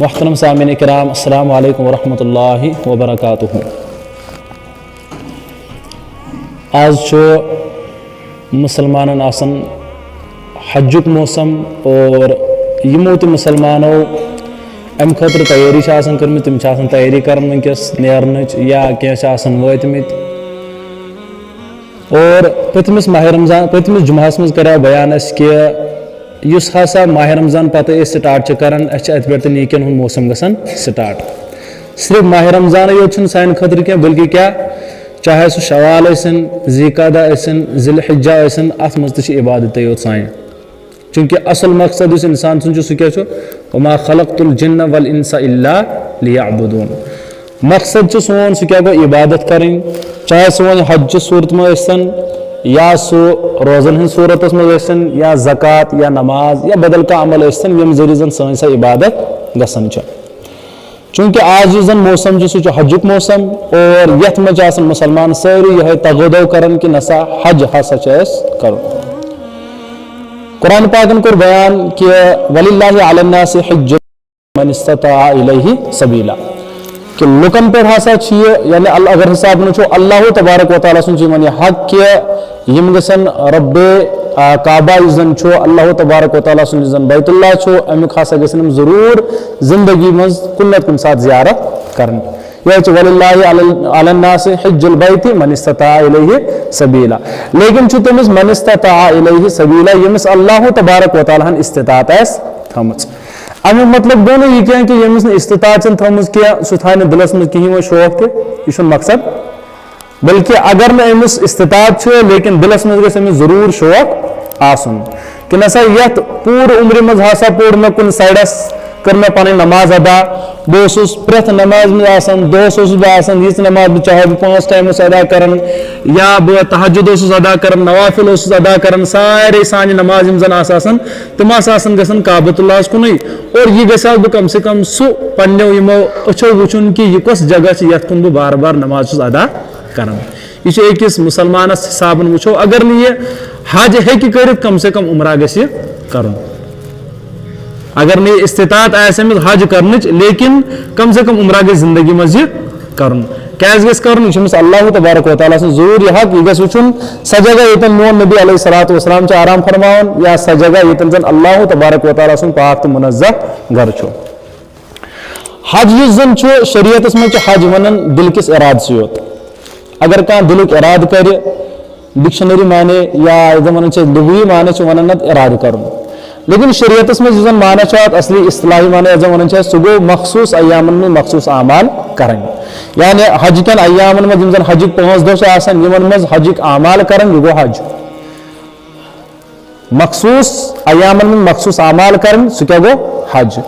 محترم سامعین اکرام السلام علیکم ورحمۃ اللہ وبرکاتہ. آج مسلمان آسن حجک موسم اور یمو تہ مسلمانو ام خاطر تیاری کرمت تم تیاری کرن ونکس نیرنچ یا کینٛہہ وٲتمٕتۍ اور پتمس ماہ رمضان پتمس جمعہس مز کرو بیان اس کہ اس ہسا ماہ رمضان پتہ سٹارٹ کران ات پہ نیکین ہند موسم گژھان سٹارٹ. صرف ماہ رمضان یوت سان خاطر کی بلکہ کیا چاہے سہ شوال ٲسِن ذی قعدہ ٲسِن ذی الحجہ ٲسِن ات مز تہ عبادت یوت سان چونکہ اصل مقصد اس انسان سن سہ کیا وما خلقت الجن والانس الا لیعبدون. مقصد سون سہ کیا گو عبادت کریں چاہے سہ ون حج صورت میں ٲسِن یا سہ روزن ہند صورت مز ٲسِن یا زکات یا نماز یا بدل کا عمل ٲسِن یم ذریعہ زن سن سا عبادت گژھان چھ. چونکہ آج یس زن موسم سہ حجک موسم اور یت مز مسلمان ساری یہ تغودو کران کہ نسا حج ہسا کرو. قرآن پاکن کور بیان کہ وللہ علی الناس حج من استطاع الیہ سبیلا کہ لکن پر ہسا یعنی اگر حساب نچو اللہ تبارک و تعالیٰ سن حق کہ یم گژھن رب کعبہ زن اللہ تبارک و تعالیٰ سن زن بیت اللہ امیک ہسا گژھن ضرور زندگی مز کن نتہ کن سات زیارت کرن. یہ وللہ علی الناس حج البیت من استطاع الیہ سبیلا. لیکن تمس من استطاع الیہ سبیلا یمس اللہ تبارک و تعالیٰ استطاعت آس تھمژ. امیک مطلب گو نا یہ کہ یمس استطاعت تھمژ کی سہ تھا دلس مز کہین وہ شوق تہ یہ مقصد بلکہ اگر نہ امس استطاعت لیکن دلس مز گژھِ امس ضرور شوق آسن کہ نسا یت پور عمر مز ہسا پور میں کن سائڈس کر میں پنن نماز ادا بہس پریت نماز میں آسان دہس بہت یہ نماز چاہے بہ 5 ٹائم ادا کرن یا بہ تہجد ادا کرن نوافل ادا کرن سارے سانہ نماز زن آسان تم گژھن کعبۃ اللہ کن اور یہ گژھا بہ کم سے کم سہ پنو یمو اچھو وچن کہ یہ کس جگہ یت کن بہ بار بار نماز ادا کرن. یہ اکس مسلمانس حساب وچو اگر نہ یہ حج ہیکہ کرت کم سے کم عمرہ گژھِ کرن. اگر نہیں استطاعت آمت حج کرنچ لیکن کم سے کم عمرہ گژھِ زندگی مز یہ کرن. کیاز گژھِ کرن یہ اللہ تبارک و تعالیٰ سن ضرور یہ حق یہ گژھِ وچن سہ جگہ یتن میون نبی علیہ الصلوۃ والسلام آرام فرماون یا سہ جگہ یتن زن اللہ تبارک و تعالیٰ سن پاک تو منزہ گھر حج یس زن شریعت مز حج ونان دل کس اراد سے یوت. اگر کان دلک اراد کر ڈکشنری معنی یا لغوی معنی ونان اراد کرن لیکن شریعت مز زن معنی اصلی اصطلاحی معنی ونان سہ گو مخصوص ایامن میں مخصوص اعمال کریں. یعنی حج کن ایامن مز زن حجک 5 دہ آسان یمن مز حجک اعمال کریں یہ گو حج. مخصوص ایامن میں مخصوص اعمال کریں سہ کیا گو حج.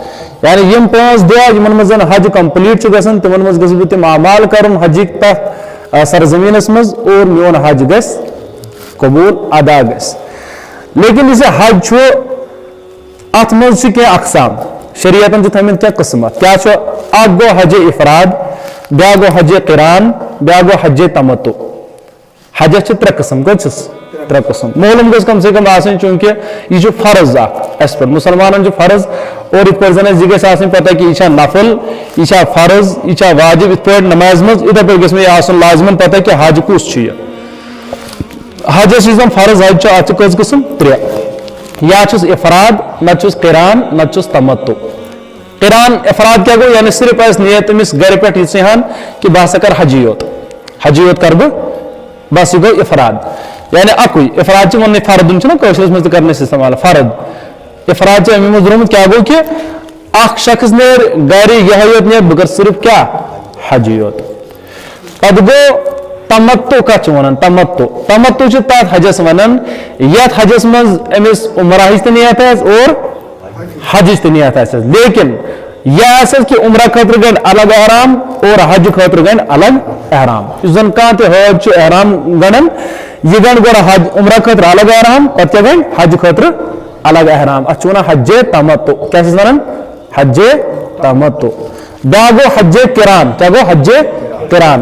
یعنی یم 5 دہ یمن مز حج کمپلیٹ گژھان تمن مز گژھس بہ تم اعمال کرن حجک تک سرزمینس مز اور میون حج گژھِ قبول ادا گژھِ. لیکن یہ حج ات مز کی اقسام شریعتن تھمت کیا قسمت کیا اک گو حج افراد بیا گو حج قران بیا گو حج تمتع. حجس 3 قسم کچھ 3 قسم معلوم گھس کم سے کم آسن چونکہ یہ فرض اس پر مسلمان فرض اور ات زن یہ گھس آسن پتہ کہ یہ نفل یہ فرض یہ واجب ات پہ نماز مز اتھے پہ گھس مے آسن لازمن پتہ کہ حج کس حجس زن فرض حج ات کس قسم 3 یا افراد نت قران نت تمتع. قران افراد کیا گو یعنی صرف اس نیت امس گھر پہ یہ کہ بہ ہسا کر حجی یوت کر بس یہ گو افراد. یعنی اکوئی افراد ون فردن قشرس مز کرنے استعمال فرد افراد امی مز رومت کیا گو کہ اخ شخص نیر گھر یہ یوت نیر بہ کر صرف کیا حج یوت. پتہ گو تمتع کت ونان تمتع تات حجس ونان یت حجس مز امس عمرہ تہ نیت اور حجچ تہ نیت لیکن یہ کہ عمرہ خاطر گن الگ احرام اور حج خاطر گن الگ احرام. زن کان تہ حج احرام گنن یہ گن گوڑا حج عمرہ خاطر الگ احرام پتہ گن حج خاطر الگ احرام. ات ونان حج تمتع کیا ونان حج تمتع. بیا گو حج قران کیا گو حج قران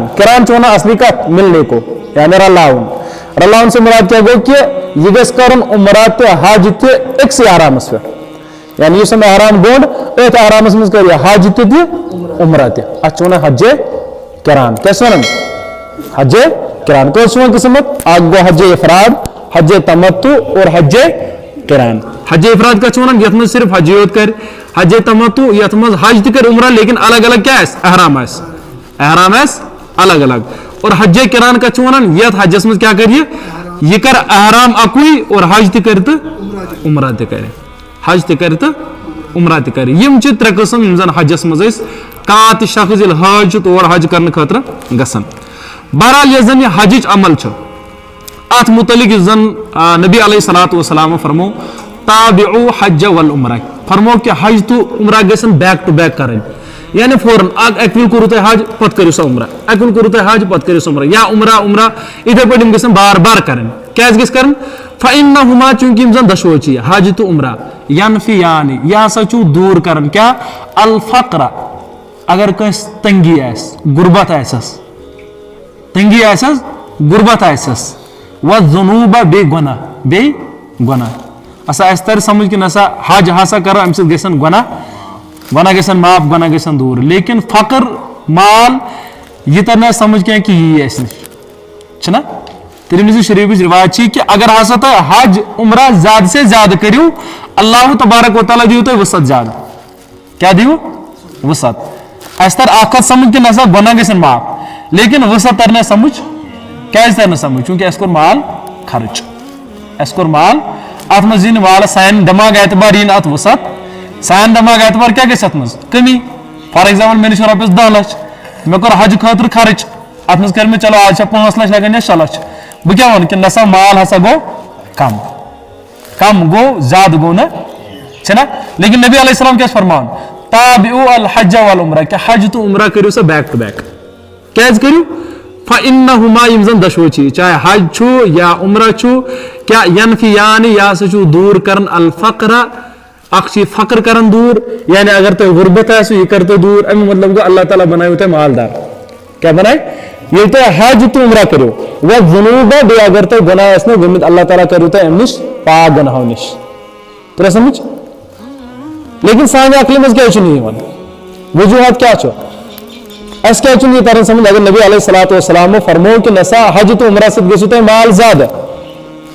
ونان اصلی کت ملنے کو یعنی رلاؤن سے مراد کیا گو کہ یہ گھس کرن عمرہ تہ حج تہ اکسی احرامس پہ यानी यस एहराम गोंड अथ एहरामस मज कर हज तह उम्र तह अत हज किरान क्या हज किरान कौन किस्मत गो हज इफराद हज तमत्तु और हज किरान। हज इफराद क्या यथ मज सिर्फ हज योत कर, हज तमत्तु यथ मज हज तह कर उम्र लेकिन अलग अलग क्या एहराम अलग अलग। और हज किरान का यथ हजस मज क्या कर यह कर एहराम अकुई और हज तह कर तो उम्र तह कर, हज तह कर तो उम्र तह कर। यम त्रे किस्म जन हजस मज कह शख्स हज तौर हज करने खतर गसन। बहरहाल यह जन हज अमल अत मुतलिक जन नबी अलैहिस्सलातु वस्सलाम फरमो ताबिउ हज वल उम्रा, फरमो कि हज तो उम्रा गसन बैक टू बैक करें, यानी फौरन अक विल करू हज पत करू सा उम्रा, अक विल करू हज पत करू सा उम्रा, या उम्रा उम्रा इथे पे गसन बार बार करें। क्या गस कर फ़इन्नहुमा चूंकि जन दशो हज तो उम्रा यनफियानी यह हसा दूर कर क्या अल फ़क्र अगर कस तंगी गुर्बत तंगी गुर्बत व जुनूब बे गुना असा तर समझ कि नसा हज हसा कर अम गसन गुना गसन माफ गुना गसन दूर। लेकिन फ़क्र माल यह तरह समझ क्या कि यह ना तिरमिज़ी शरीफ रिवायत कि अगर हसा तो हज उम्रा ज्यादा से ज्यादा करू अल्लाह तबारक व तआला दियो तो वसत ज्यादा क्या दियो वसत तर आखत समझ कि नसा गुना गसन माफ, लेकिन वसत तरना समझ क्या तरना समझ चूंकि अस माल खर्च कोर माल अत मज वाल सान दिमाग एतबार यन अत वसत सान दिमाग एतबार क्या गस अत मज कमी। फॉर एग्जाम्पल मे रॉपिस 10 लाख मे कोर हज खतर खर्च अत मज कर चलो आज 5 लाख लगन या 6 लाख बह क्या वन कि नसा माल हसा गो कम गो ज्यादा गो ना। लेकिन नबी अलैहिस्सलाम क्या फरमान ताबिउ अल हज वल उम्रा कि हज तो उम्रा करू सा बैक टू बैक क्या करू फ़इन्नहुमा यम जन दशो चाहे हज छु या उम्रा छु क्या यनफियानी या दूर करन अल फ़क्र अख फ़क्र करन दूर, यानी अगर तो गुर्बत है यह कर तो दूर अमी मतलब को अल्लाह ताला बनाए तो मालदार क्या बनाए ये तो हज तो उम्रा करो वह जुनूब बे अगर तो गुनाह गमित अल्लाह ताला करू तो अम नश पाक गुनाहों नश तो समझ। लेकिन सान अकल मज क्या वजूहत क्या अस क्या तरह समझ अगर नबी अलैहिस्सलातु वस्सलाम फरमो कि नसा हज तो उम्रा से गसु तो माल ज्यादा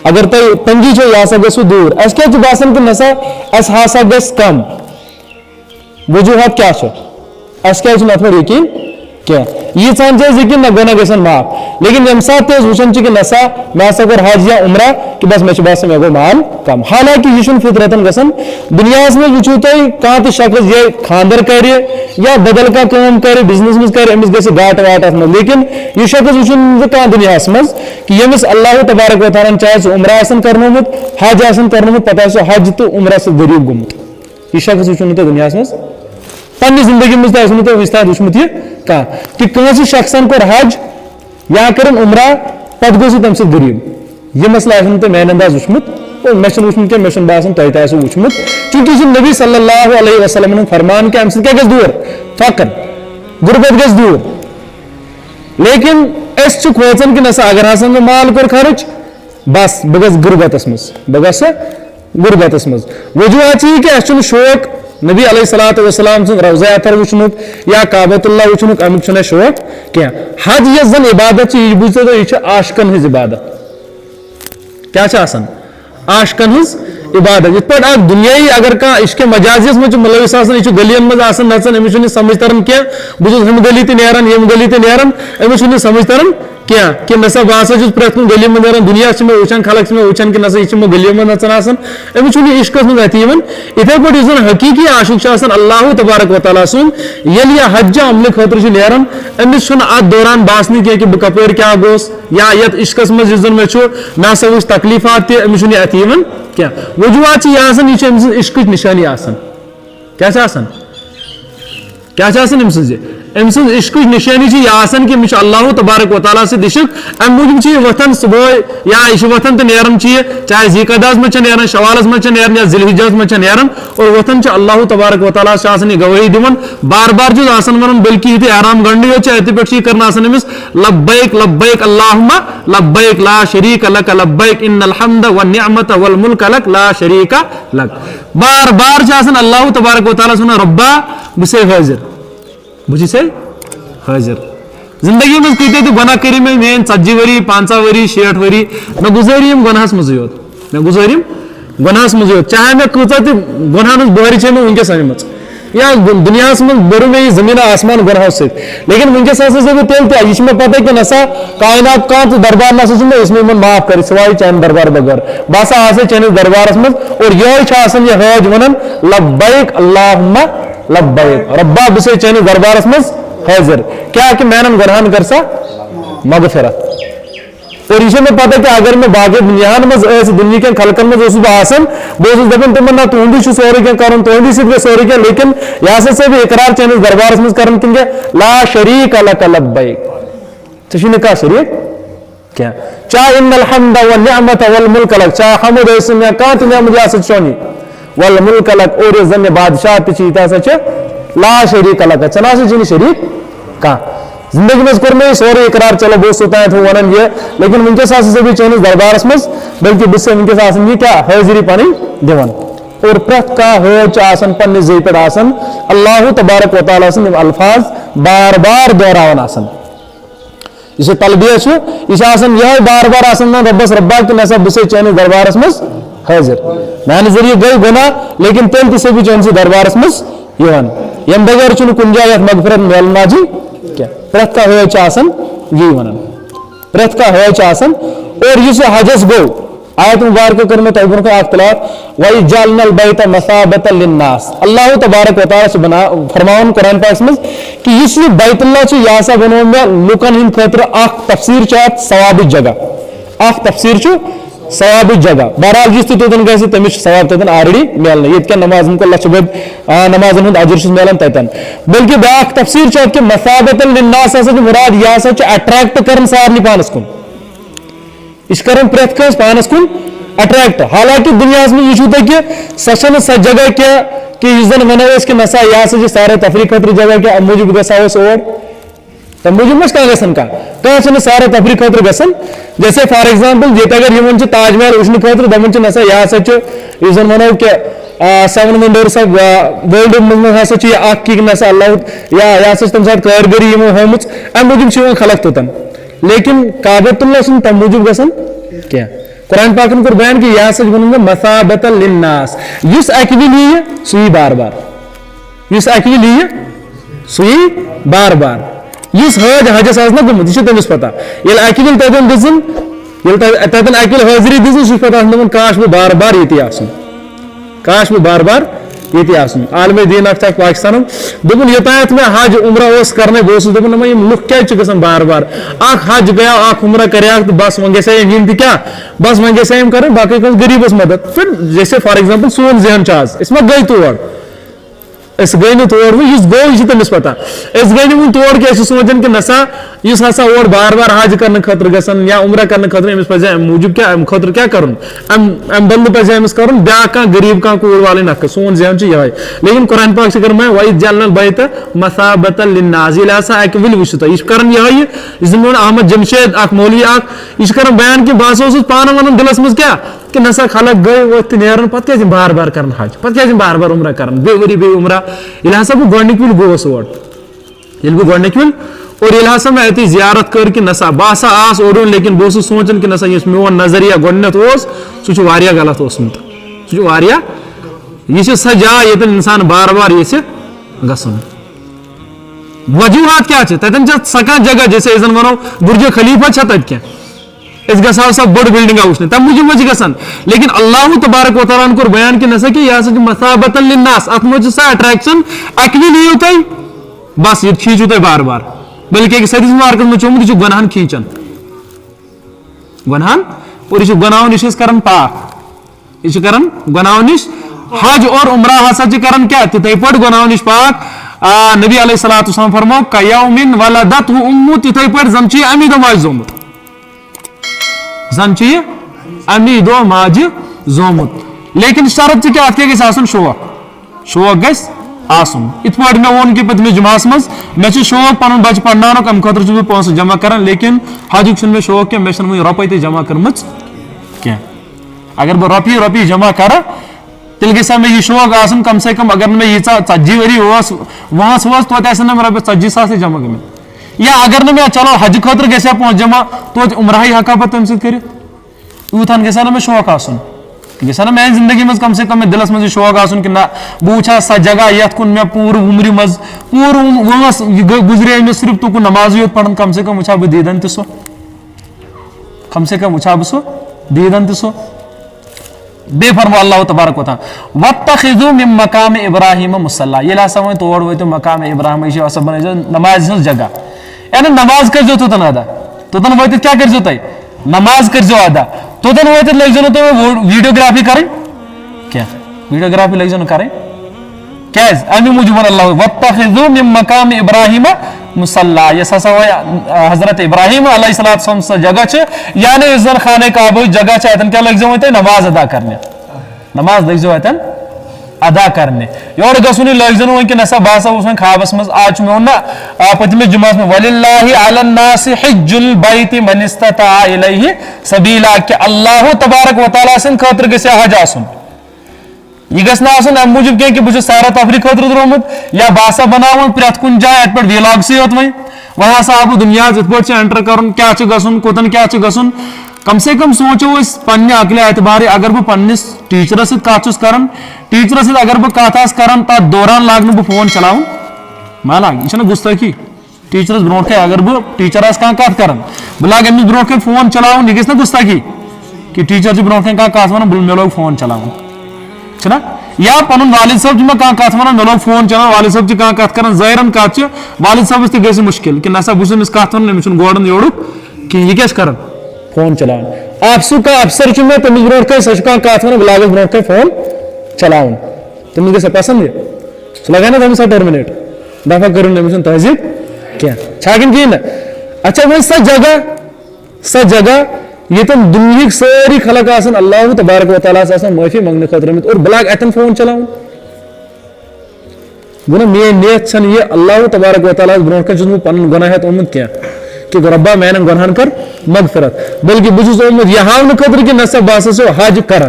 अगर तो तंगी छो यह गसु दूर अस क्या बासन कि नसा अस हसा गस कम वजूहत क्या अस क्या अत यकीन क्या यह सान यकीन ना गुना गसन माफ। लेकिन यम सात वुचन कि नसा मे हसा कर हज या उम्रा कि बस मे बासन मे गो माल कम, हालांकि यह फितरतन गसन दुनिया में वुचू तुम कह शख्स ये खानदर कर या बदल का काम कर बिजनेस मज कर अमिस गस घाट वाट अत मज, लेकिन यह शख्स वुचन कह दुनिया मज कि यमिस अल्लाह तबारक व तआला चाहे सह उम्रा करनोमुत हज करनोमुत पता हज तो उम्रा से गरीब गुमुत यह शख्स वुचन तो दुनिया मज पन्नी जिंदगी मज तो विस्तार वुचमुत यह कह कि कंस शख्सन कोर हज या कर उम्रा पत गो तम गरीब यह मसला तो मैन अंदाज वुचमुत और मे वुचमुत क्या मे बासन तुम तो वुचमुत चूंकि नबी सल्लल्लाहु अलैहि वसल्लम फरमान कि अम क्या दूर फ़क्र गुर्बत गस दूर। लेकिन अस खोचन कि नसा अगर हसा माल कोर खर्च बस बह गस गुर्बतस मज वजूहत कि अस शौक नबी अलैहिस्सलातु वस्सलाम सुन रौज़ा अतर वुचनुक या काबतुल्लाह वुचनुक अमुक छुना शौक क्या। हज यह जन इबादत यह बुझो तो यह आशिकन हज इबादत क्या आशिकन हज इबादत इत पे दुनियाई अगर कह इश्क मजाजियस में मुलविस यह गलियन मज नचन अमिस समझ तरन क्या बहुत हम गली तरान यम गली तरान अमिस समझ तरन क्या कि नसा बह प्रेथ कुन गली में नान दुनिया में वुचान खलक वुचान कि नसा यह गलियों में नचान अमिस इश्कस मज अत इथे पे हकीकी आशिक अल्लाह तबारक व तआला सुन ये हज अमल खतर नान अमिस अत दौरान बासन क्या कि बह कपर क्या गोस या ये इश्कस मज मे मे हसा वुच तकलीफात अमिस अत क्या वजूहत यह इश्क निशानी क्या अम अम सज इश्क निशानी यह कि मे अल्लाह तबारक व तआला से इश्क अम मूजूब वथन सुबह या यह वथन तो नेरन चाहे ज़ीक़अदास में नेरन शवालस में नेरन या ज़िलहिज्जास में नेरन और वथन अल्लाह तबारक व तआला गवाही दिवन बार बार वन बल्कि ये आराम गंड अत पे कर लब्बैक लब्बैक अल्लाहुम्मा लब्बैक ला शरीक लक लब्बैक इन्नल हम्द वन निअमत वल मुल्क लक ला शरीक लक बार बार अल्लाह तबारक व तआला सुना रब्बा बसे हाजिर बुझे हाजिर जिंदगी में कत गुनाह कर मेन 40 वरी 50 वरी 60 वरी मे गुजारी गुनाहस मज योत मे गुजारी गुनाहस मज योत चाहे मे कूचा गुनाह बहरी मे वनकस अम या दुनिया में बर मे जमीन आसमान गुनाहों से लेकिन वनकस तेल यह मे पता कि नसा कायनात का दरबार नसा माफ कर सवाई चान दरबार बगैर बस चानिस दरबारस मज और यह हाज वन लब्बैक अल्लाहुम्मा लब्बैक रब्बा बसे चानिस दरबारस मज हाजिर क्या कि मैंने गुनाहन कर सा मगफिरत और यह मे पता कि अगर मैं बाकी दुनिया मज दुनिया के खलकन मज बह दपान तुम ना तुंदी सोरे क्या कर तुंदी सो सोरे क्या लेकिन यह से भी इकरार चानिस दरबारस मज कर ला शरीक लक लब्बैक चे कह शरीक क्या चाहे इन्नल हम्द व निअमत वल मुल्क लक चाहे हमद या कह निअमत चोनी वल मुल्क लक और जन बादशाह ती ला शरीक लक चना से शरीक कह जिंदगी में कोर मे सोरे इकरार चलो बहुत होता है वन ये लेकिन वनकस भी चानिस दरबारस मज बल्कि बस वनकस ये क्या हाजिरी पन दिवन और प्रत का हज पन्ने जे पे अल्लाह तबारक व तआला सम अल्फाज बार बार दोहरावन यह तलबिया यह बार बार रब्बस रब्बा कि नसा बस चानिस दरबारस मज हाजिर मैंने जरिए गई गुनाह लेकिन तेल से भी चानिस दरबारस मज यम बगैर कुन जाए मगफिरत मिलना जी क्या प्रत का हज यही वन प्रत का हज और यह हजस गो आयत मुबारक कर मैं तब तलात वही जालनल बैत मसाबत लिन्नास अल्लाह तबारक व तआला से बना फरमावन कुरान पाक में कि इस बैतुल्लाह यह सा बनो मे लुकन हिंद खतर तफसीर चात सवाब जगह तफसीर सवाब जगह बहरहाल जिस तन ग तमिस सवाब तन ऑलरेडी मिलन ये नमाजन को लक्ष बद नमाजन हूं अजर मिलान तन बल्कि ब्या तफसीर कि मसाबत लिन्नास मुराद यह अट्रैक्ट कर सारे पानस कुन यह कर प्रत कस पानस कुन अट्रैक्ट हालांकि दुनिया में यह कि सह स जगह क्या कि जन वनो कि नसा यह सारे तफरी खतर जगह क्या मूजूब गो तम मूजूब मज कह सारे तफरी खतर गसन जैसे फॉर एग्जाम्पल ये अगर यमन ताजमहल वुचन खतर दपान नसा यह यह जन वनो कि 7 वंडर्स ऑफ वर्ल्ड मज कि नसा अल्लाह या तम सात कारीगरी होम अम मूजूब खलक तोतन लेकिन काबतुल्लाह तम मूजूब गसन क्या कुरान पाकन कोर बयान कि यह वन मसाबत लिन्नास युस अक लीह सुई बार बार युस अक लीह सुई बार बार युस हज हजस ना गुमुत यह तमिस पता ये अकिल तन दिन तन अकिल हाजिरी दिन पता काश बह बार बार ये काश बह बार बार ये आलम दीन पाकिस्तान दोपन योतायत में हज उम्र कर बह लुक क्या बार बार हज गया उम्र कर बस वन गम क्या बस वन गम कर बाकी गरीबस मदद फिर जैसे फॉर एग्जाम्पल सोन जहन आज मा गई तोड़ गई नो तोड़ वो गो यह तमिस पता गई वन तोड़ क्या सोचान कि नसा इस हसा और बार बार हज कर खतर गसन या उम्र कर खतर अमिस पे मूजूब क्या अम खतर क्या कर बंद पे अमिस कर ब्या कह गरीब कह कूड़ वाले नख सोन जहन यह लेकिन कुरान पाक से कर मैं वही जलनल बैत मसाबत लिन्नास ये हसा अक विल वुच यह कर यह अहमद जमशेद अख मौलवी यह कर बयान कि बस पान वन दिलस मज क्या कि नसा खलक गए वो नेरन पे क्या बार बार कर हज पे क्या बार बार उम्र कर वरी बे उम्र ये हसा बह गोक विल गोस और बह गोक विल और ये हसा मैं अत जियारत कर कि नसा बह हसा आस ओर लेकिन बह सोचान कि नसा मोन नजरिया गोडनथ सह गलत सह यह सह जाए ये इंसान बार बार ये गसन वजूहत क्या तन सका जगह जैसे जन वनो बुर्ज खलीफा तत क्या गो सब बड़ बिल्डिंग वुचन तम मूजूब मज गसान लेकिन अल्लाह तबारक व तआला कोर बयान कि नसा कि यह मसाबतन लिन्नास अत मज अट्रैक्शन अक लियो तुम बस ये खींचो तुम बार बार बल्कि सदीस मुबारक में चोमुत यह गुनाहन खींचन गुनाहन और यह गुनाहों निश कर पाक यह कर गुनाहों निश हज और उम्रा हसा कर क्या तिथे पे गुनाहों निश पाक नबी अलैहिस्सलाम फरमाओ कयौमिन वलदतहु उम्मु तिथै पर जन छ अमी दो माज जोमुत जन छ अमी दो माज जोमुत लेकिन शर्त छ कि अत गस आसन शौक गस आसन इत पाट मे वोन कि पतमे जुमास मज मे छ शौक पन बच पढ़नानो कम खतर छ पोस जमा करन लेकिन हज मे शौक के मे छ रुपये ते जमा करमच क्या अगर बह रुपये जमा कर तेल गस मे यह शौक आसन कम से कम अगर मे यीचा 40 वरी वहां तो मे रुपये 40,000 जमा गम या अगर न मे चलो हज खतर गस पोस जमा तो उम्र हका पे तम सर यूथान गस मे शौक आसन गस ना मेन जिंदगी मज कम से कम दिलस मज शौक आसन कि ना बह वुचा सा जगह यथ कुन मे पूर उम्र मज पूर वहां गुजरे मे सिर्फ तुक नमाज योत पढ़न कम से कम वुचा बह दीदन तो कम से कम वुचा बह दीदन तो बे फरमो अल्लाह तबारक व तआला वत्तखिजू मिन मकाम इब्राहिम मुसल्ला ये हसा वो तोड़ वो मकाम इब्राहिम ये हसा बने नमाज जगह यानी नमाज कर जो तन अदा तोतन वो क्या कर जो तय नमाज कर जो अदा तोतन वो लग जो तो वीडियोग्राफी करें क्या वीडियोग्राफी लग जो करें क्या अमी मुझे अल्लाह वत्तखिजू मिन मकाम इब्राहिम मुसल्ला ये हसा हजरत इब्राहिम अलैहिस्सलाम से जगह यानी इस खाने काबा जगह अतन क्या लग जाए नमाज अदा करने नमाज लग जाए अदा करने योर गसुन लग जन कि नसा बासा उस खाबस मज आज मे ना पतमे जुमास में वलिल्लाहि अलन नास हिज्जुल बैति मन इस्तता इलैहि सबीला कि अल्लाह तबारक व तआला सन खतर गसे हज आसन यह गस ना आसन अम मूजब कि बह सारा तफरी खतर द्रोमुत या बासा बनावन प्रत कुन जाय अट पे व्लॉग से होत वह हसा अब दुनिया इत पे एंटर कर क्या गसुन कोतन क्या गसुन कम से कम सोचो पन्ने अकल एतबार अगर बह पन्निस टीचर कत कर टीचर अगर बह कत कर तथ दौरान लाग बह फोन चलावन मा लाग यह गुस्ताखी टीचरस ब्रो अगर बह टीचर कत कर बह लाग अमिस ब्रो फोन चलावन यह गई गुस्ताखी कि टीचर ब्रो कत वन मे लोग फोन चलावन ना या पन वालिद साहब मे कत वन मे लोग फोन चलान वालिद साहब कत कर ज़ाहिरन कत वालिद साहबस तक गई मुश्किल कि नसा बह कत वन अमिस गोड़न योड़ कि यह क्या कर फोन चलान अफसु का अफसर मे तमिस ब्रो सह कत वन बह लागस ब्रो फोन चलावन तमिस गई पसंद यह सह लगे ना तमिस टर्मिनेट दफा कर तहजीब क्या कहीं अच्छा वो सा जगह ये दुनिया सारी खलक अल्लाह तबारक व तआला माफी मंगने खतर और बलाग अतन फोन चलावन गुना मे नियत ये अल्लाह तबारक व तआला ब्रो पन गुनाह ओमुत क्या कि रब्बा मैंने गुनाहन कर मगफिरत बल्कि बहुत ओमुत यह हावन खतर कि नसा बस हज कर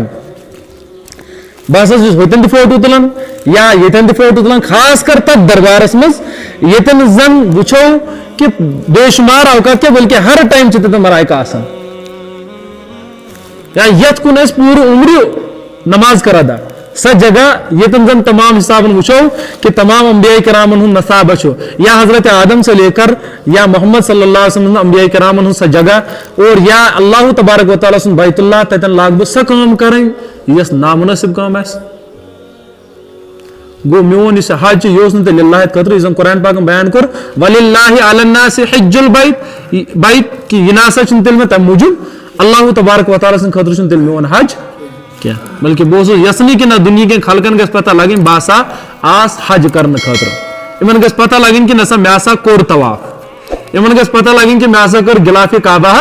बस होतन फोटो तुलान या ये फोटो तुलान खास कर तथ दरबारस मज ये जन वो कि बेशुमार अवकात क्या बल्कि हर टाइम तथ मलाइका या यथ कुन पूरे उम्र नमाज कर अदा स जगह ये जन तमाम हिसाब वो कि तमाम अंबिया कराम नसाब या हजरत आदम से लेकर या मोहम्मद सल्लल्लाहु अलैहि वसल्लम अंबिया कराम स जगह और या अल्लाह तबारक व तआला सुन बैतुल्लाह ततन लाग स काम करें यस नामुनासिब काम गो मोन इस हज यह लिल्लाह खतर यह कुरान पाक बयान कर वलिल्लाहि अलन नासि हिज्जुल बैत कि यह नासा तेल मे तम मूजूब अल्लाह तबारक व तआला सं खतर तेल मोन हज क्या बल्कि बह यसनी कि ना दुनिया के खलकन गस पता लगन बासा आस हज करने खतर इन गस पता लगन कि नसा मे हसा कोर तवाफ इन गस पता लगन कि मे हसा कर गिलाफ काबा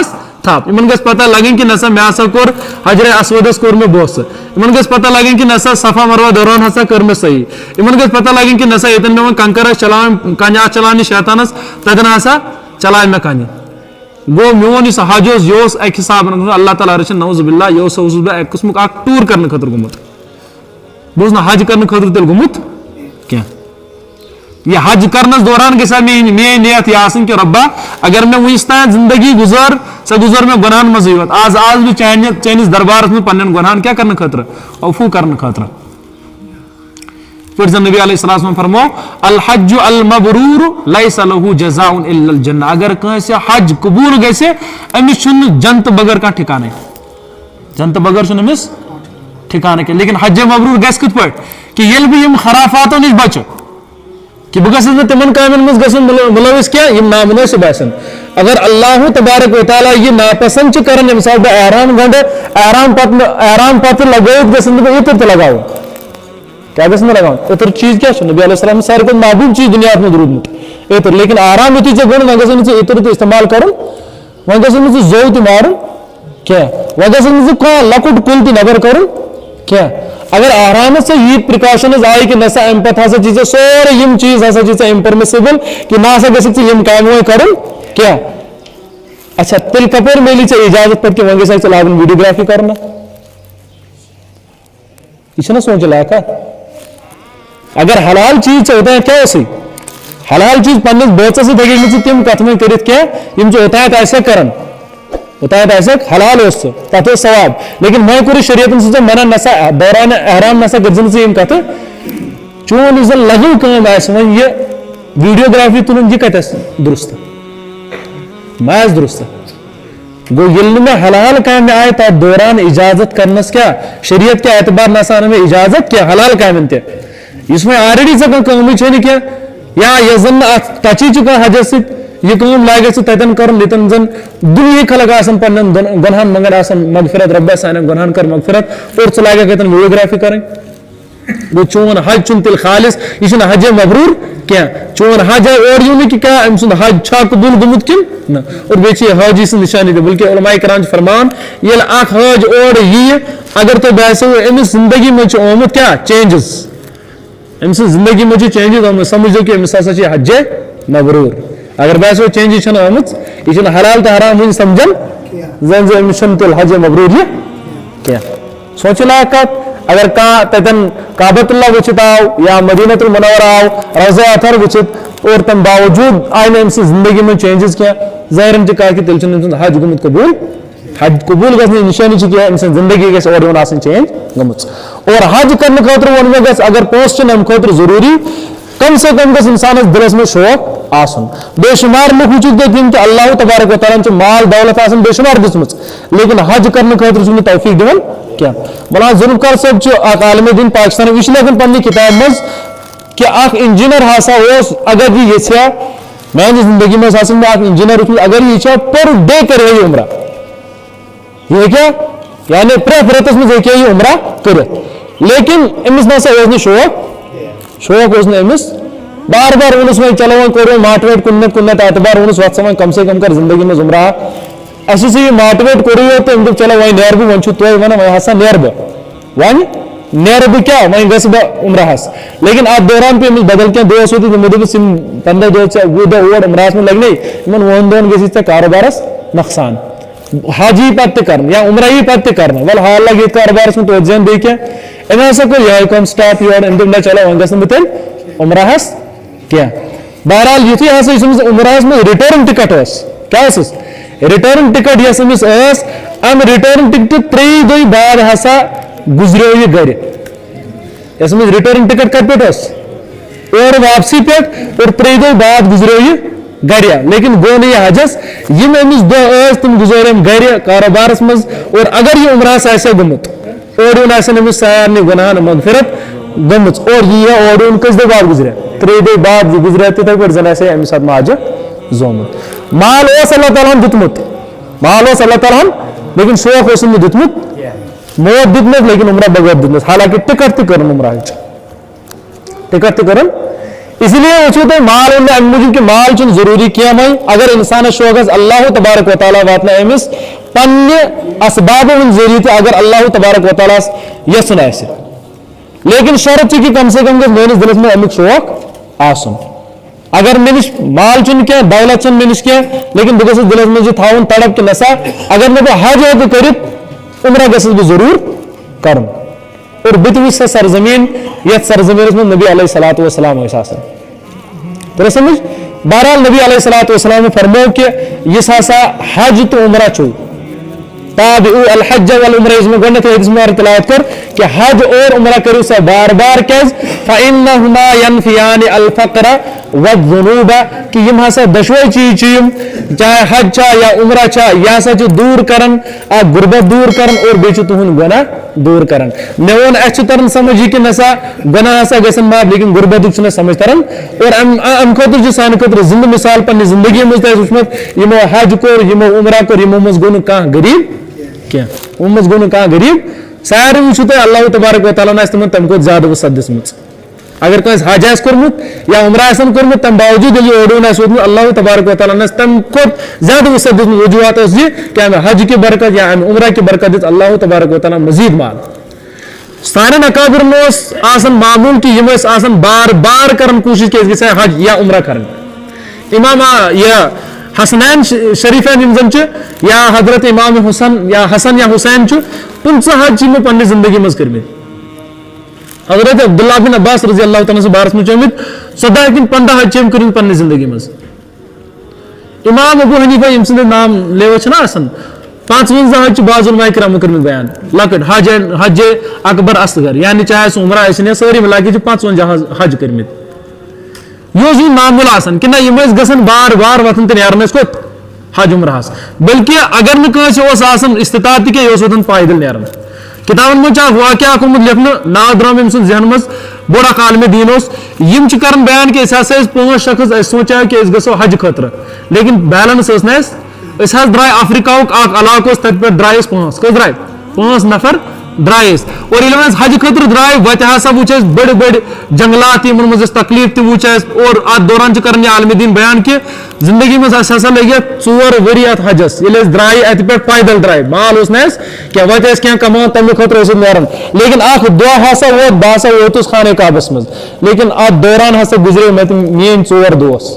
थप इन गस पता लगन कि नसा मे हसा कोर हजर असवदस कोर मे बोस इन गस पता लगन कि नसा सफा मरवा दौरान हसा कर मे सही इन गस पता लगन कि नसा यतन मे कंकर चलान कन्या चलान शैतानस तदन हसा चलाए मे कन्या गो मोन इस हज यह अक हिसाब अल्लाह ताला रचन नौजुबिल्ला यह किस्म टूर करने खतर गुमुत बह हज करने खतर तेल गुमुत क्या यह हज करनस दौरान गसा मे नियत यह कि रब्बा अगर मे वस तान जिंदगी गुजर सह गुजर मे गुनाहन मज योत आज भी चानिस दरबारस में पन्न गुनाहन क्या करने खतर अफू करने खतर फिर नबी अलैहिस्सलाम फरमो अल हज अल मबरूर लैसा लहू जज़ाउन इल्लल जन्नह अगर कंसे हज कबूल गसे अमिस जन्नत बगर का ठिकाने जन्नत बगर अमिस ठिकाने के लेकिन हज मबरूर गस कित पट कि येल भी खराफातों निश बच कि बह गस तिमन कामन मज गसन मुलविस क्या यम नामुनासिब आसन अगर अल्लाह तबारक व तआला यह नापसंद कर मिसाल बह एहराम गंड एहराम पत लगोत गसन बह इतर लगाव क्या गस लगान इतर चीज क्या नबी अलैहिस्सलाम सारे को महबूब चीज दुनिया में रूदमुत इतर लेकिन आराम युत वे वो गस इतर तो इस्तेमाल कर वो गस जो तो मार क्या वो गस लकुट कुल तो नबर कर क्या अगर आराम से ये प्रिकॉशंस आई कि नसा अम पे हसा चीज सोरे यम चीज हसा चीज इम्परमिसिबल कि ना हसा गस यम काम कर क्या अच्छा तिल कपर मिली इजाजत पे कि वंगे से लागन वीडियोग्राफी करना ये सोच लायक अगर हलाल चीज होता है क्या उसी हलाल चीज पन्निस बचस हमें तम कथ में कर ओतायत आसे कर ओतायत आसे हलाल तथ सवाब लेकिन वह कर शरीयत मना नसा दौरान एहराम नसा गजन से कथ चोन इस लघु कम वो ये वीडियोग्राफी तुलन यह कत दुरुस्त महज दुरुस्त गो ये हलाल काम आए तथ दौरान इजाजत करनस क्या शरीयत के एतबार नसा में इजाजत क्या हलाल काम इसमें ऑलरेडी कम क्या या ये जन टची हजस यह लागे तन कर यतन जन दुनिया खलक पन्न गुनहन मंगन मगफिरत रब्बा सान गुनहन कर मगफिरत और लागे तन वीडियोग्राफी करें वो चोन हज चुन तिल खालिस यह हज मबरूर क्या चोन हज और यू कि क्या अम सुंद हज छा कबूल गुमुत किन ना और बे हाजी से निशानी बल्कि उलमाए कराम फरमान ये हज और यी अगर तो बसो अमिस जिंदगी में आमुत क्या चेंजेस अम्स जिंदगी में चेंजेस आमुत समझो कि अमिस हसा हज मबरूर अगर बसो चेंजेस आमुत यह हलाल तो हराम वो समझन जन अमिस तिल हज मबरूर क्या सोच लायक कत अगर तन काबतुल्लाह वुचित आव या मदीनतुल मुनव्वरा आव रौज़ा अतर वुचित और तम बावजूद आए अम जिंदगी में चेंजेस क्या ज़ाहिरन कह कि तेल हज गुमुत कबूल हज कबूल गई निशानी क्या अम जिंदगी गस और चेंज गमुत और हज करने खतर वो मे गस अगर पोस्ट अम खतर जरूरी कम से कम गस इंसानस दिलस में शौक आसन बेशुमार लुक वुचित कि अल्लाह तबारक व तआला माल दौलत आसन बेशुमार दिसमच लेकिन हज करने खतर तौफीक दिवन क्या मौलाना जुल्फकार साहब आलम दिन पाकिस्तान वह लिखन पन्नी किताब मज कि इंजीनियर हसा अगर यह यछा मान जिंदगी में इंजीनियर अगर यह पर डे कर उम्रा यह क्या यानी प्रेथ रेतस में हे उम्रा कर लेकिन अमिस ना शौक अमिस बार बार वोनस वो चलो वो कोर मोटिवेट कुन्नत कुन्नत एतबार वोनस वत वो कम से कम कर जिंदगी में उम्रा अस यह मोटिवेट करो तो अम चलो वह नेर बह वो तुम वन वह हसा नेर बह नेर बह क्या वह गस बह उम्राहस लेकिन अत दौरान पे बदल क्या दोस्त होती तो दोपस 15 दह 20 दह और उम्राहस में लगने इन वोन दोन गि कारोबारस नुकसान हाजी पे कर या उम्र पे कर वल हाल लगे कारोबारस में तो जन बे क्या अम हसा को यह कम स्टॉप योर अम ना चलो वह गस तेल उम्राहस क्या बहरहाल युथी हसा उम्राहस में रिटर्न टिकट क्या रिटर्न टिकट यस अमिस अम रिटर्न टिकट 3 दह बाद हसा गुजरो यह गर यस अमिस रिटर्न टिकट कत पे और वापसी पे और 3 दह बाद गुजरो यह गर लेकिन गो न यह हजस यम अमिस दह तुम गुजरम गर कारोबारस मज और अगर यह उम्रास आसे गुमुत और अमिस सारे गुनाहन मगफिरत गमुत और यह और कस दह बाद गुजरे 3 दह बाद गुजरे तिथे पे जन आसे अमिस माज जोमुत माल अल्लाह ताला दुतमुत माल अल्लाह ताला लेकिन शौक दुतमुत मौत दुतमुत लेकिन उम्र बगैर दुतमुत हालांकि टिकट कर उम्र टिकट कर इसलिए वो तो माल अमूजूब कि माल चुन जरूरी क्या मई अगर इंसान शौक अल्लाह तबारक व तआला वातना अमिस पन्ने असबाब जरिए अगर अल्लाह तबारक व तआला यसन आसे लेकिन शर्त कि कम से कम मेनिस दिलस में अमुक शौक आसन अगर मे नश माल चुन क्या दौलत चुन मे नश क्या लेकिन बह दिलस में थवन तड़प कि नसा अगर मैं हज हे कर उम्र गस बह जरूर कर और बह वो सरजमीन ये सरजमीन में नबी अलैहिस्सलातु वस्सलाम तो समझ बहरहाल नबी अलैहिस्सलातु वस्सलाम ने फरमाया कि यह हसा हज तो उम्र चो ताबिउ अल हज वल उम्र इसमें गणत हदीस में तिलावत कर कि हज और उम्र करो सा बार बार क्या फइन्नहुमा यनफियान अल फक्र वज़ुनूब कि यम हसा दशवई चीज चाहे हज छा या उम्र छा यह हसा दूर करन आ गुर्बत दूर करन और बेच तुहन गुनाह दूर करन मे वो अस तरन समझ कि नसा गुनाह हसा गसन माफ लेकिन गुर्बत समझ तरन और अम खतर सान खतर जिंद मिसाल पन्ने जिंदगी मज वुचमत यमो हज कोर यमो उम्र कोर यमो मज गो कह गरीब क्या मज गो कह गरीब سارے وچھو تُہۍ اللہ تبارک و تعالیٰ تمن تمہِ کھۄتہٕ زیادٕ وسعت دِژمٕژ اگر کٲنٛسہِ حج آسہِ کوٚرمُت یا عمرہ آسن کوٚرمُت تمہِ باوجوٗد ییٚلہِ یہِ اوڑون آسہِ ووتمُت اللہ تبارک و تعالیٰ تمہِ کھۄتہٕ زیادٕ وسعت دِژمٕژ وجوہات ٲس یہِ کہِ امہِ حج کہِ برکت یا امہِ عمرہ کہِ برکت دِژ اللہ تبارک و تعالیٰ مزیٖد مال سانٮ۪ن اکابرن اوس آسان معموٗل کہِ یِم ٲسۍ آسان بار بار کران کوٗشش کہِ أسۍ گژھِ ہا حج یا عمرہ کرٕنۍ امام یہِ حسنین شریفین یِم زن چھِ یا حضرت امام حسن یا حسین چھُ 15 حج چھِ یِمو پننہِ زندگی منٛز کٔرمٕتۍ حضرت عبداللہ بن عباس رضی اللہ تعالیٰ سٕنٛدِس بارس منٛز چھِ آمٕتۍ 14 کِنہٕ 15 حج چھِ أمۍ کٔرمٕتۍ پننہِ زندگی منٛز امام ابو حنیفہ ییٚمہِ سٕنٛدِ نام لیوٕ چھِنہ آسان 55 حج چھِ بعض علماء کرامو کٔرمٕتۍ بیان لۄکٕٹۍ حج اکبر اصغر یعنی چاہے سُہ عمرہ ٲسِنۍ یا سٲری مِلا کے چھِ 55 حج کٔرمٕتۍ یہِ اوس یہِ معموٗل آسان کہِ نہ یِم ٲسۍ گژھان بار بار وۄتھان تہٕ نیران ٲسۍ کوٚت حج عمرہس بلکہِ اگر نہٕ کٲنٛسہِ اوس آسان استطاعت تہِ کینٛہہ یہِ اوس وۄتھان پیدل نیران کتابن منٛز چھُ اکھ واقعہ اکھ آمُت لیکھنہٕ ناو درٛاو أمۍ سُنٛد ذہنس منٛز بوٚڑ اکھ عالمِ دیٖن اوس یِم چھِ کران بیان کہِ أسۍ ہسا ٲسۍ 5 شخص أسۍ سونٛچاو کہِ أسۍ گژھو حج خٲطرٕ لیکن بیلنس ٲس نہٕ أسۍ حظ درٛاے افریقاہُک اکھ علاقہٕ اوس تتہِ پٮ۪ٹھ درٛاے أسۍ 5 کٔژ درٛاے 5 نفر درٛاے أسۍ اور ییٚلہِ وۄنۍ أسۍ حج خٲطرٕ درٛاے وتہِ ہسا وٕچھ اَسہِ بٔڑۍ بٔڑۍ جنگلات یِمن منٛز اَسہِ تکلیٖف تہِ وٕچھ اَسہِ اور اتھ دوران چھِ کران یہِ عالمِ دیٖن بیان کہِ زندگی منٛز اَسہِ ہسا لٔگۍ اَتھ 4 ؤری اتھ حجس ییٚلہِ أسۍ درٛاے اتہِ پٮ۪ٹھ پیدل درٛاے مال اوس نہٕ اَسہِ کینٛہہ وتہِ ٲسۍ کینٛہہ کمان تمہِ خٲطرٕ ٲسۍ نیران لیکن اکھ دۄہ ہسا ووت بہٕ ہسا ووتُس خانہ کعبس منٛز لیکن اتھ دوران ہسا گُزرے مےٚ تِم میٲنۍ 4 دوس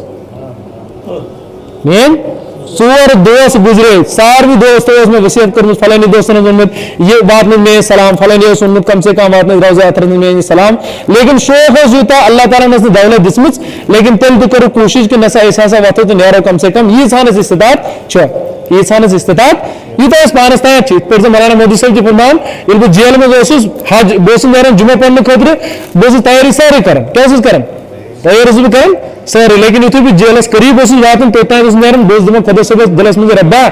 میٲنۍ 4 دوس گُزرے ساروٕے دوستو اوس مےٚ وصیت کٔرمٕژ فلٲنی دوستن اوس ووٚنمُت یہِ واتنٲیو میٲنۍ سلام فلٲنی اوس ووٚنمُت کم سے کم واتنٲیو روزا اطہرس منٛز میٲنۍ سلام لیکن شوق اوس یوٗتاہ اللہ تعالیٰ ہن ٲس نہٕ دولت دِژمٕژ لیکن تیٚلہِ تہِ کٔرٕکھ کوٗشش کہِ نہ سا أسۍ ہسا وۄتھو تہٕ نیرو کم سے کم ییٖژہن اَسہِ استطاعت چھِ ییٖژہن اَسہِ استطاعت یوٗتاہ اَسہِ پانس تانۍ چھِ یِتھ پٲٹھۍ زن مولانا مودی صٲب چھِ فرماوان ییٚلہِ بہٕ جیلہِ منٛز اوسُس حج بہٕ اوسُس نیران جمعہ پرنہٕ خٲطرٕ بہٕ اوسُس تیٲری سٲرٕے کران کیٛاہ اوسُس کران تیٲری اوسُس بہٕ کران سٲرٕے لیکن یِتھُے بہٕ جیلس قریٖب اوسُس واتان توٚتانۍ اوسُس نیران بہٕ اوسُس دپان خۄدا صٲبس دِلس منٛز رۄبا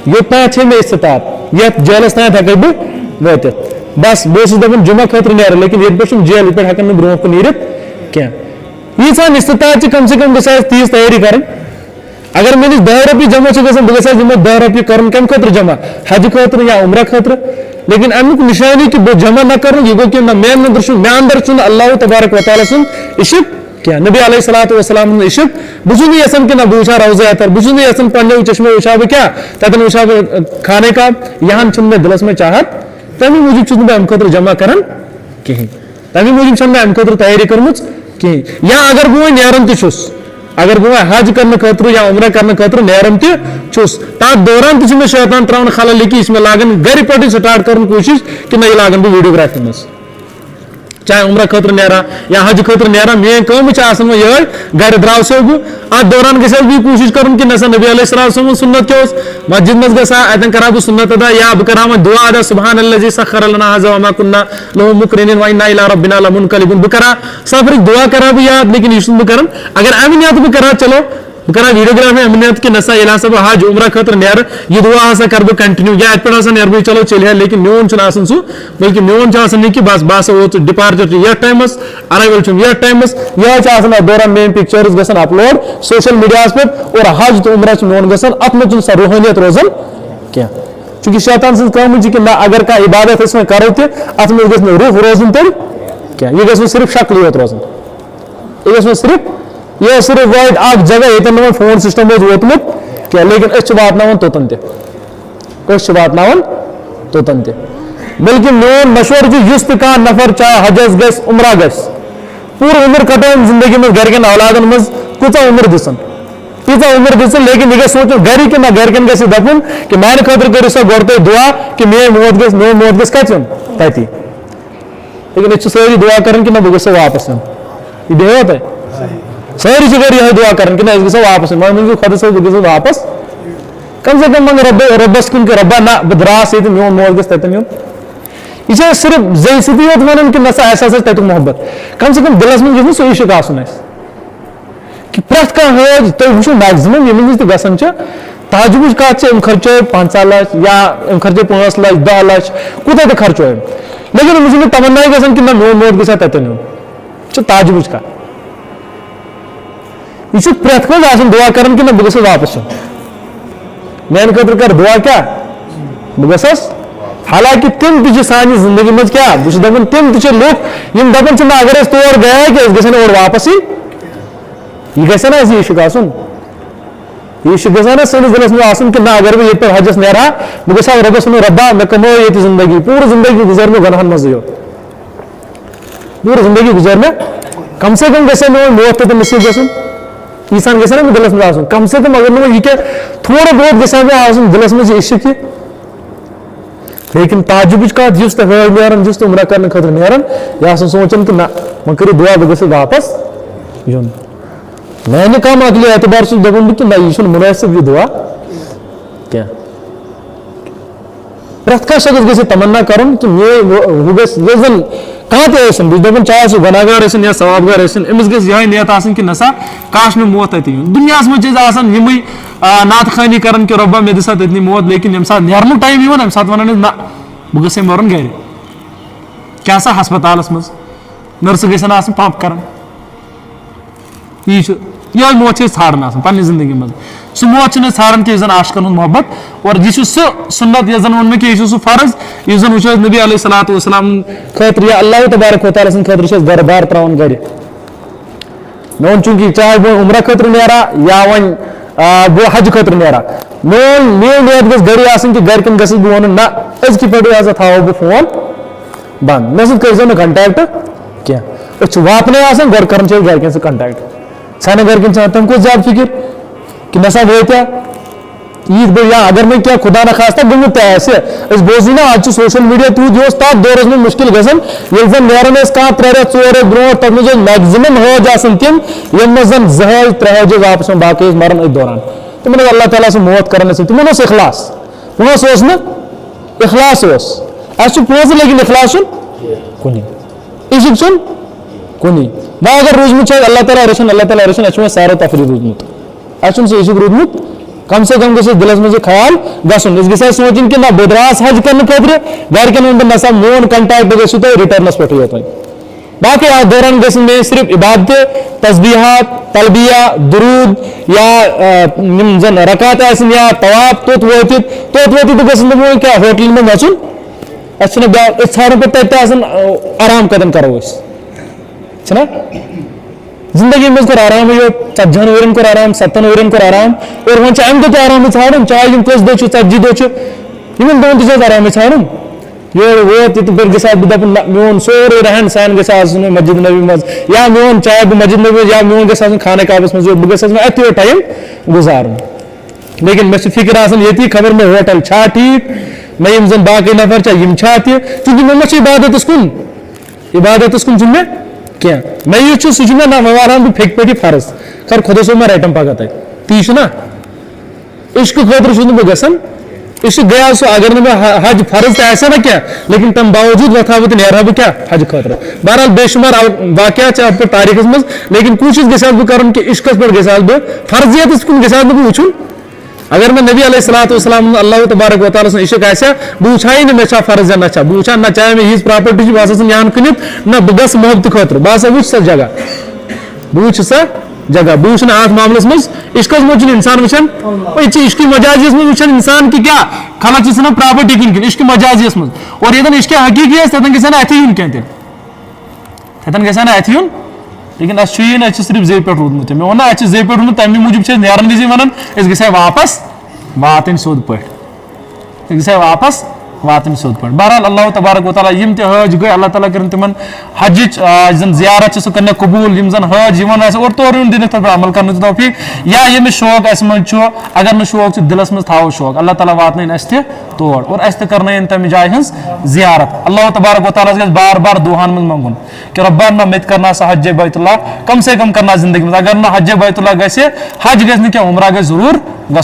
یوٚتانۍ چھے مےٚ استطاعت یتھ جیلس تانۍ ہٮ۪کے بہٕ وٲتِتھ بس بہٕ اوسُس دپان جمعہ خٲطرٕ نیران لیکن ییٚتہِ پٮ۪ٹھ چھُم جیل ییٚتہِ پٮ۪ٹھ ہٮ۪کن نہٕ برونٛہہ کُن نیٖرِتھ کینٛہہ ییٖژہن استطاعت چھِ کم سے کم گژھِ اَسہِ تیٖژ تیٲری کرٕنۍ اگر مےٚ نِش 10 رۄپیہِ جمع چھِ گژھان بہٕ گژھٕ ہا یِمن 10 رۄپیہِ کرُن کمہِ خٲطرٕ جمع حجہِ خٲطرٕ یا عمرہ خٲطرٕ لیکن امیُک نِشانی کہِ بہٕ جمع نہ کرُن یہِ گوٚو کہِ نہ مےٚ اندر چھُنہٕ اللہ تبارک و تعالیٰ سُنٛد عشق کینٛہہ نبی علیہ الصلوۃ والسلام ہُنٛد عشق بہٕ چھُس نہٕ یژھان کہِ نہ بہٕ وٕچھٕ ہا روضہ اطہر بہٕ چھُس نہٕ یژھان پننیو چشمو وٕچھٕ ہا بہٕ کیٛاہ تتٮ۪ن وٕچھٕ ہا بہٕ خانہ کعبہ یہِ ہن چھُنہٕ مےٚ دِلس منٛز چاہت تمہِ موٗجوٗب چھُس نہٕ بہٕ امہِ خٲطرٕ جمع کران کِہینۍ تمہِ موٗجوٗب چھنہٕ مےٚ امہِ خٲطرٕ تیٲری کٔرمٕژ کِہینۍ یا اگر بہٕ وۄنۍ نیران تہِ چھُس اگر بہٕ وۄنۍ حج کرنہٕ خٲطرٕ یا عمرہ کرنہٕ خٲطرٕ نیران تہِ چھُس تتھ دوران تہِ چھُ مےٚ شیطان تراوان خلل یہِ کہِ یہِ چھُ مےٚ لاگان گرِ پٮ۪ٹھٕے سٹارٹ کرُن کوٗشش کہِ نہ یہِ لاگان بہٕ ویٖڈیوگرافی منٛز چاہے عمرہ خٲطرٕ نیران یا حج خٲطرٕ نیران میٲنۍ کٲم چھِ آسان وۄنۍ یِہوے گرِ درٛاوسو بہٕ اتھ دوران گژھِ ہا بہٕ کوٗشش کرُن کہِ نہ سا نبی علیہ الصلوۃ والسلام سُنت کیٛاہ اوس مسجد منٛز گژھٕ ہا اتٮ۪ن کرٕ ہا بہٕ سُنت ادا یا بہٕ کرٕ ہا وۄنۍ دُعا ادا سبحان الذی سخر لنا هذا وما كنا له مقرنین وانا الى ربنا لمنقلبون بہٕ کرٕ ہا سفرٕکۍ دُعا کرٕ ہا بہٕ یاد لیکن یہِ چھُس نہٕ بہٕ کران اگر امہِ نیتہٕ بہٕ کرٕ ہا چلو بہٕ کرٕ ہا ویٖڈیوگرافی امہِ نیتہٕ کہِ نہ سا ییٚلہِ ہسا بہٕ حج عمرہ خٲطرٕ نیرٕ یہِ دُعا ہسا کرٕ بہٕ کنٹِنیو یا اتہِ پٮ۪ٹھ ہسا نیرٕ بہٕ چلو چلہِ ہا لیکن میون چھُنہٕ آسان سُہ بلکہِ میون چھُ آسان یہِ کہِ بس بہٕ ہسا ووتُس ڈِپارچر چھُ یتھ ٹایمس ارایوَل چھُم یتھ ٹایمس یِہوے چھِ آسان اتھ دوران میٲنۍ پکچٲرٕس گژھان اپلوڈ سوشل میڈیاہس پٮ۪ٹھ اور حج تہٕ عمرہ چھُ میون گژھان اتھ منٛز چھُنہٕ سۄ روحٲنیت روزان کینٛہہ چوٗنٛکہِ شیطان سٕنٛز کٲمٕے چھِ کہِ نہ اگر کانٛہہ عبادت أسۍ وۄنۍ کرو تہِ اتھ منٛز گژھِ نہٕ روح روزُن تیٚلہِ کینٛہہ یہِ گژھِ وۄنۍ صرف شکلٕے یوت روزُن یہِ گژھِ وۄنۍ صرف یہِ ٲس صرف وٲتۍ اکھ جگہ ییٚتٮ۪ن نہٕ وۄنۍ فون سسٹم اوس ووتمُت کینٛہہ لیکن أسۍ چھِ واتناوان توٚتن تہِ بلکہِ میون مشورٕ چھُ یُس تہِ کانٛہہ نفر چاہے حجس گژھِ عمرہ گژھِ پوٗرٕ عمر کٹٲوٕن زندگی منٛز گرِکٮ۪ن اولادن منٛز کۭژاہ عمر دِژٕن تیٖژاہ عمر دِژٕن لیکن یہِ گژھِ سونٛچُن گرِ کہِ نہ گرِکٮ۪ن گژھِ یہِ دپُن کہِ میانہِ خٲطرٕ کٔرِو سا گۄڈٕ تُہۍ دُعا کہِ میون موت گژھِ کتہِ یُن تتی لیکن أسۍ چھِ سٲری دُعا کران کہِ نہ بہٕ گژھٕ واپس یُن یہِ بیٚہوا تۄہہِ سٲری چھِ گرِ یِہوے دُعا کران کہِ نہ أسۍ گژھو واپس یُن وۄنۍ ؤنۍزیو خۄدا صٲب بہٕ گژھٕ واپس کم سے کم وۄنۍ رۄبس کُن کہِ رۄبا نہ بہٕ درٛاس ییٚتہِ میون موت گژھِ تتٮ۪ن یُن یہِ چھِ أسۍ صرف زٕے سۭتی یوت ونان کہِ نہ سا اَسہِ ہسا چھُ تتیُک محبت کم سے کم دِلس منٛز گژھِ نہٕ سُہ عشق آسُن اَسہِ کہِ پرٛٮ۪تھ کانٛہہ حٲج تُہۍ وٕچھِو میکزِمم ییٚمِس نِش تہِ گژھان چھِ تعجبٕچ کتھ چھِ أمۍ خرچٲو 50 لچھ یا أمۍ خرچٲو 5 لچھ 10 لچھ کوٗتاہ تہِ خرچٲو أمۍ لیکن أمِس چھُنہٕ تمنا گژھان کہِ نہ میون موت گژھِ ہا تتٮ۪ن یُن یہِ چھِ تعجبٕچ کتھ یہِ چھُ پرٛٮ۪تھ کٲنٛسہِ آسان دُعا کران کہِ نہ بہٕ گژھٕ واپس یُن میانہِ خٲطرٕ کر دُعا کیٛاہ بہٕ گژھس حالانکہ تم تہ سانہ زندگی مز کیا بہ دپان تم تہ لوگ یم دپان اگر تور گئے کہ گژھن اور واپس یہ گژھِ نا یہ عشق آسن یہ گژھِ نا سٲنِس دلس مز آسن کہ نہ اگر بہ ییٚتہِ پٮ۪ٹھ حجس نیرا بہ گژھٕ ہا رۄبس ونُن رۄبا مےٚ کمٲو ییٚتہِ زندگی پوٗرٕ زندگی گُزٲر مےٚ گۄناہن منٛزٕے یوت پوٗرٕ زندگی گُزٲر مےٚ کم سے کم گژھِ ہا میون موت تہِ نصیٖب گژھُن ییٖژہن گژھِ نا مےٚ دلس منٛز آسُن کم سے کم اگر نہٕ یہِ کینٛہہ تھوڑا بہت گژھِ ہا مےٚ آسُن دلس منٛز یہِ عشق یہِ لیکن تعجبٕچ کتھ یُس تہِ حٲج نیران یُس تہِ عمرہ کرنہٕ خٲطرٕ نیران یہِ آسان سونٛچان کہ نہ وۄنۍ کٔرِو دعا بہٕ گژھٕ واپس یُن میانہِ کم عقلی اعتبار چھُس دپان بہٕ کہ نہ یہِ چھُنہٕ مُنٲسِب یہِ دعا کینٛہہ پرٛٮ۪تھ کانٛہہ شخص گژھِ تمنا کرُن کہ ہُہ گژھِ یُس زن کانٛہہ تہِ ٲسِن بہٕ چھُس دپان چاہے سُہ گۄناہگار ٲسِن یا ثواب گار ٲسِن أمِس گژھِ یِہے نیت آسٕنۍ کہ نسا کاش مےٚ موت تتہِ یُن دُنیاہس منٛز چھِ أسۍ آسان یِمٕے نعتہٕ خٲنی کران کہ رۄبا مےٚ دِ سا تٔتنٕے موت لیکن ییٚمہِ ساتہٕ نیرنُک ٹایم یِوان اَمہِ ساتہٕ ونان أسۍ نہ بہٕ گژھٕ ہے مرُن گرِ کیٛاہ سا ہسپتالس منٛز نٔرسہٕ گژھن آسٕنۍ پمپ کران یی چھُ یِہوے موت چھِ أسۍ ژھانڈان آسان پننہِ زندگی منٛز سُہ موت چھِنہٕ أسۍ ژھانڈان کہِ یُس زن عاشقن ہُنٛد محبت اور یہِ چھُ سُہ سُنت یۄس زن ووٚن مےٚ کہِ یہِ چھُ سُہ فرض یُس زن وٕچھو أسۍ نبی علیہ صلاتُ وسلام خٲطرٕ یا اللہ تبارک وتعالیٰ سٕنٛدِ خٲطرٕ چھِ أسۍ گرٕ بار تراوان گرِ مےٚ ووٚن چوٗنٛکہِ چاہے بہٕ عمرہ خٲطرٕ نیرا یا وۄنۍ بہٕ حج خٲطرٕ نیرا میٲنۍ نیت گژھِ گرِ آسٕنۍ کہِ گرِکٮ۪ن گژھس بہٕ ونُن نہ أزکہِ پٮ۪ٹھٕے ہسا تھاوو بہٕ فون بنٛد مےٚ سۭتۍ کٔرۍزیو نہٕ کنٹیکٹ کینٛہہ أسۍ چھِ واتنٕے آسان گۄڈٕ کران چھِ أسۍ گرِکٮ۪ن سۭتۍ کنٹیکٹ سانٮ۪ن گرِکٮ۪ن چھِ تَمہِ کھۄتہٕ زیادٕ فِکر کہ نسا وٲتیا عیٖد یا اگر وۄنۍ کینٛہہ خۄدا نخواستہ گوٚمُت تہِ آسہِ أسۍ بوزٕے نا آز چھُ سوشل میٖڈیا تیوٗت یہِ اوس تتھ دورس منٛز مُشکل گژھان ییٚلہِ زن نیران ٲسۍ کانٛہہ 3 رٮ۪تھ 4 رٮ۪تھ برونٛٹھ تتھ منٛز ٲسۍ میکزِمم حٲج آسان تِم ییٚمہِ منٛز زن 2 حٲج 3 حٲج ٲسۍ واپس یِوان باقٕے ٲسۍ مران أتھۍ دوران تِمن اوس اللہ تعالیٰ سُنٛد موت کران ٲسۍ تِمن اوس اخلاص پونٛسہٕ اوس نہٕ اخلاص اوس اَسہِ چھُ پونٛسہٕ لیکن اخلاص چھُنہٕ کُنی عشق چھُنہٕ کُنی وۄنۍ اگر روٗزمُت چھُ اللہ تعالیٰ رٔچھِنۍ اَسہِ چھُ وۄنۍ سیرو تفریٖح روٗدمُت اَسہِ چھُنہٕ سُہ عشق روٗدمُت کم سے کم گژھِ اَسہِ دِلس منٛز یہِ خیال گژھُن أسۍ گژھِ اَسہِ سونٛچٕنۍ کہ نہ بہٕ درٛاس حج کرنہٕ خٲطرٕ گرِکٮ۪ن ووٚن بہٕ نسا میون کنٹیکٹ گژھِو تۄہہِ رِٹٲرنس پٮ۪ٹھٕے یوت باقٕے اَتھ دوران گژھن مےٚ صرف عبادتہِ تسبیحات تلبیہ درود یا یِم زن رکات آسن یا طواف توٚت وٲتِتھ تہِ گژھن نہٕ وۄنۍ کیٛاہ ہوٹلن منٛز اژُن اَسہِ چھِنہ بیٛاکھ أسۍ ژھانڈو پَتہٕ تَتہِ تہِ آسان آرام کتٮ۪ن کرو أسۍ چھِنہ زندگی منٛز کوٚر آرامٕے یوت 40 ؤرین کوٚر آرام 70 ؤرین کوٚر آرام اور وۄنۍ چھِ اَمہِ دۄہ تہِ آرامٕے ژھانڈُن چاہے یِم کٔژ دۄہ چھِ 40 دۄہ چھِ یِمن دۄہن تہِ چھِ اَسہِ آرامٕے ژھانڈُن یورٕ ووت ییٚتہِ پٮ۪ٹھ گژھِ ہا بہٕ دَپُن نہ میون سورُے رہن سہن گژھِ آسُن مسجد نبی منٛز یا میون چاہے بہٕ مسجد نبی منٛز یا میون گژھِ آسُن خانہ کعبس منٛز بہٕ گژھِ آسُن اَتہِ یوت ٹایم گُزارُن لیکن مےٚ چھِ فِکر آسان ییٚتی خبر مےٚ ہوٹل چھا ٹھیٖک مےٚ یِم زن باقٕے نفر چھا یِم چھا تہِ چوٗنٛکہِ مےٚ ما چھُ عبادتس کُن چھُنہٕ مےٚ کینٛہہ مےٚ یُس چھُ سُہ چھُ مےٚ نہ وۄنۍ والہٕ ہن بہٕ پھیٚکہِ پٲٹھۍ یہِ فرض خبر خۄدا صٲب ما رَٹن پگہہ تَتہِ تی چھُنہ عشقہٕ خٲطرٕ چھُس نہٕ بہٕ گژھان عشق گٔیو سُہ اگر نہٕ مےٚ حج فرض تہِ آسہِ ہا نہ کینٛہہ لیکن تَمہِ باوجوٗد وۄتھٕ ہا بہٕ تہٕ نیرٕ ہا بہٕ کیٛاہ حج خٲطرٕ بہرحال بے شُمار واقعات چھِ اَتھ پٮ۪ٹھ تٲریٖخس منٛز لیکن کوٗشِش گژھِ ہس بہٕ کَرُن کہِ عشقس پٮ۪ٹھ گژھِ ہس بہٕ فرضیتس کُن گژھِ ہس نہٕ بہٕ وٕچھُن اگر مےٚ نبی علیہ صلاتُ وسلام اللہ تبارک وتعالیٰ سُنٛد عشق آسہِ ہا بہٕ وٕچھٕ ہاے نہٕ مےٚ چھا فرض یا نہ چھا بہٕ وٕچھٕ ہا نہ چاہے مےٚ یِژھ پراپرٹی چھِ بہٕ ہسا ژھٕنہٕ یان کٕنِتھ نہ بہٕ گژھٕ محبتہٕ خٲطرٕ بہٕ ہسا وٕچھٕ سۄ جگہ بہٕ وٕچھٕ سۄ جگہ بہٕ وٕچھٕ نہٕ اَتھ معاملس منٛز عشقس منٛز چھُنہٕ اِنسان وٕچھان ییٚتہِ چھِ عشقہِ مجازیَس منٛز وٕچھان اِنسان کہِ کیٛاہ خلق چھِ ژھٕنان پراپرٹی کِنۍ عشقہِ مجازیَس منٛز اور ییٚتٮ۪ن عشقہِ حقیٖقی آسہِ تَتٮ۪ن گژھِ ہا نہٕ اَتھِ یُن کینٛہہ تَتٮ۪ن گژھِ ہا نہٕ اَتھِ یُن لیکن اَسہِ چھُ یی نہٕ اَسہِ چھُ صرف زیٚیہِ پٮ۪ٹھ روٗدمُت مےٚ ووٚن نہ اَسہِ چھُ زیٚیہِ پٮ۪ٹھ روٗدمُت تَمہِ موٗجوٗب چھِ أسۍ نیران وِزِ وَنان أسۍ گژھِ ہا واپس واتٕنۍ سیوٚد پٲٹھۍ أسۍ گژھِ ہا واپس واتٕنۍ سیوٚد پٲٹھۍ بہرحال اللہ تبارک وتعالیٰ یِم تہِ حٲج گٔے اللہ تعالیٰ کٔرِنۍ تِمن حجٕچ زن زیارت چھِ سُہ کٔرِنۍ قبوٗل یِم زن حٲج یِوان آسہِ اور تورٕ یُن دِنٕکھ تَتھ پٮ۪ٹھ عمل کرنُک توفیٖق یا ییٚمِس شوق اَسہِ منٛز چھُ اگر نہٕ شوق چھُ دِلس منٛز تھاوو شوق اللہ تعالیٰ واتنٲیِن اَسہِ تہِ تور اور اَسہِ تہِ کرنٲیِن تَمہِ جایہِ ہٕنٛز زیارت اللہ تبارک وتعالیٰ ہس گژھِ بار بار دُعاہن منٛز منٛگُن کہ رۄبانہ مےٚ تہِ کرناو سا حجے بیت اللہ کم سے کم کرناو زندگی منٛز اگر نہٕ حجے بیت اللہ گژھِ حج گژھِ نہٕ کینٛہہ عمرہ گژھِ ضروٗر گژھُن